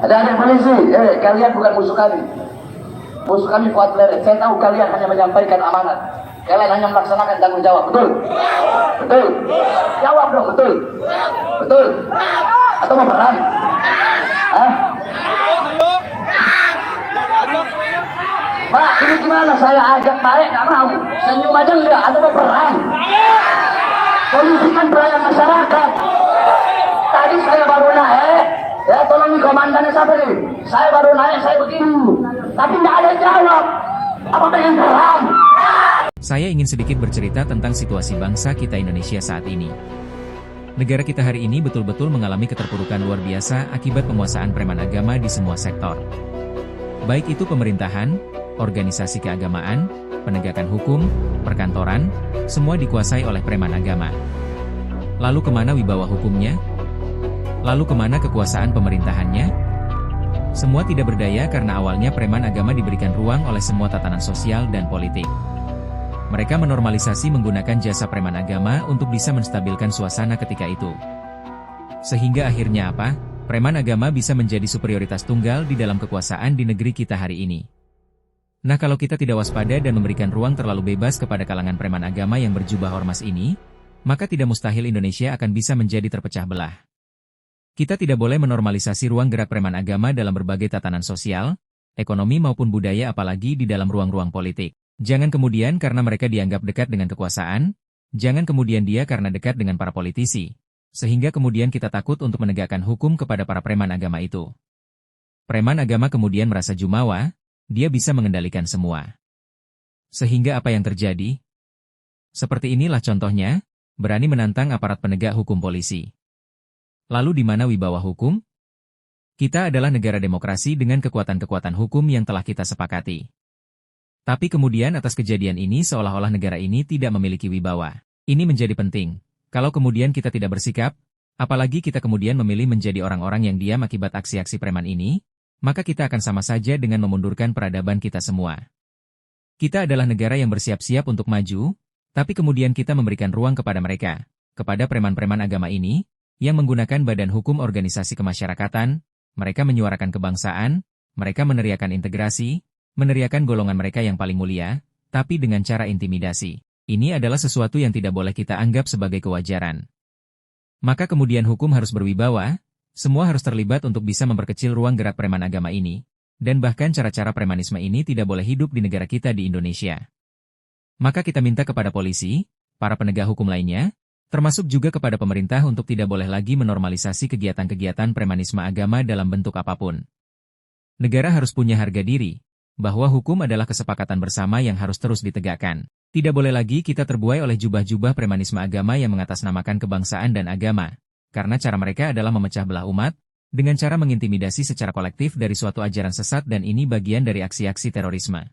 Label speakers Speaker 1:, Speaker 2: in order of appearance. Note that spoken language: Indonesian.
Speaker 1: Ada polisi, kalian bukan musuh kami. Musuh kami kuat leret. Saya tahu kalian hanya menyampaikan amanat. Kalian hanya melaksanakan tanggung jawab, betul? Betul? Jawab dong, betul? Betul? Atau mau perang? Hah? Pak, ini gimana? Saya ajak baik, nggak mau. Senyum aja enggak, atau mau perang? Polisi kan pelayan masyarakat. Tadi saya baru naik, ya tolong nih komandannya siapa nih? Saya baru naik, saya begini. Tapi nggak ada yang jawab. Apa pengen perang?
Speaker 2: Saya ingin sedikit bercerita tentang situasi bangsa kita Indonesia saat ini. Negara kita hari ini betul-betul mengalami keterpurukan luar biasa akibat penguasaan preman agama di semua sektor. Baik itu pemerintahan, organisasi keagamaan, penegakan hukum, perkantoran, semua dikuasai oleh preman agama. Lalu kemana wibawa hukumnya? Lalu kemana kekuasaan pemerintahannya? Semua tidak berdaya karena awalnya preman agama diberikan ruang oleh semua tatanan sosial dan politik. Mereka menormalisasi menggunakan jasa preman agama untuk bisa menstabilkan suasana ketika itu. Sehingga akhirnya apa? Preman agama bisa menjadi superioritas tunggal di dalam kekuasaan di negeri kita hari ini. Nah, kalau kita tidak waspada dan memberikan ruang terlalu bebas kepada kalangan preman agama yang berjubah ormas ini, maka tidak mustahil Indonesia akan bisa menjadi terpecah belah. Kita tidak boleh menormalisasi ruang gerak preman agama dalam berbagai tatanan sosial, ekonomi maupun budaya apalagi di dalam ruang-ruang politik. Jangan kemudian karena mereka dianggap dekat dengan kekuasaan, jangan kemudian dia karena dekat dengan para politisi, sehingga kemudian kita takut untuk menegakkan hukum kepada para preman agama itu. Preman agama kemudian merasa jumawa, dia bisa mengendalikan semua. Sehingga apa yang terjadi? Seperti inilah contohnya, berani menantang aparat penegak hukum polisi. Lalu di mana wibawa hukum? Kita adalah negara demokrasi dengan kekuatan-kekuatan hukum yang telah kita sepakati. Tapi kemudian atas kejadian ini seolah-olah negara ini tidak memiliki wibawa. Ini menjadi penting. Kalau kemudian kita tidak bersikap, apalagi kita kemudian memilih menjadi orang-orang yang diam akibat aksi-aksi preman ini, maka kita akan sama saja dengan memundurkan peradaban kita semua. Kita adalah negara yang bersiap-siap untuk maju, tapi kemudian kita memberikan ruang kepada mereka, kepada preman-preman agama ini, yang menggunakan badan hukum organisasi kemasyarakatan, mereka menyuarakan kebangsaan, mereka meneriakan integrasi, meneriakan golongan mereka yang paling mulia, tapi dengan cara intimidasi. Ini adalah sesuatu yang tidak boleh kita anggap sebagai kewajaran. Maka kemudian hukum harus berwibawa, semua harus terlibat untuk bisa memperkecil ruang gerak preman agama ini, dan bahkan cara-cara premanisme ini tidak boleh hidup di negara kita di Indonesia. Maka kita minta kepada polisi, para penegak hukum lainnya, termasuk juga kepada pemerintah untuk tidak boleh lagi menormalisasi kegiatan-kegiatan premanisme agama dalam bentuk apapun. Negara harus punya harga diri, bahwa hukum adalah kesepakatan bersama yang harus terus ditegakkan. Tidak boleh lagi kita terbuai oleh jubah-jubah premanisme agama yang mengatasnamakan kebangsaan dan agama, karena cara mereka adalah memecah belah umat, dengan cara mengintimidasi secara kolektif dari suatu ajaran sesat dan ini bagian dari aksi-aksi terorisme.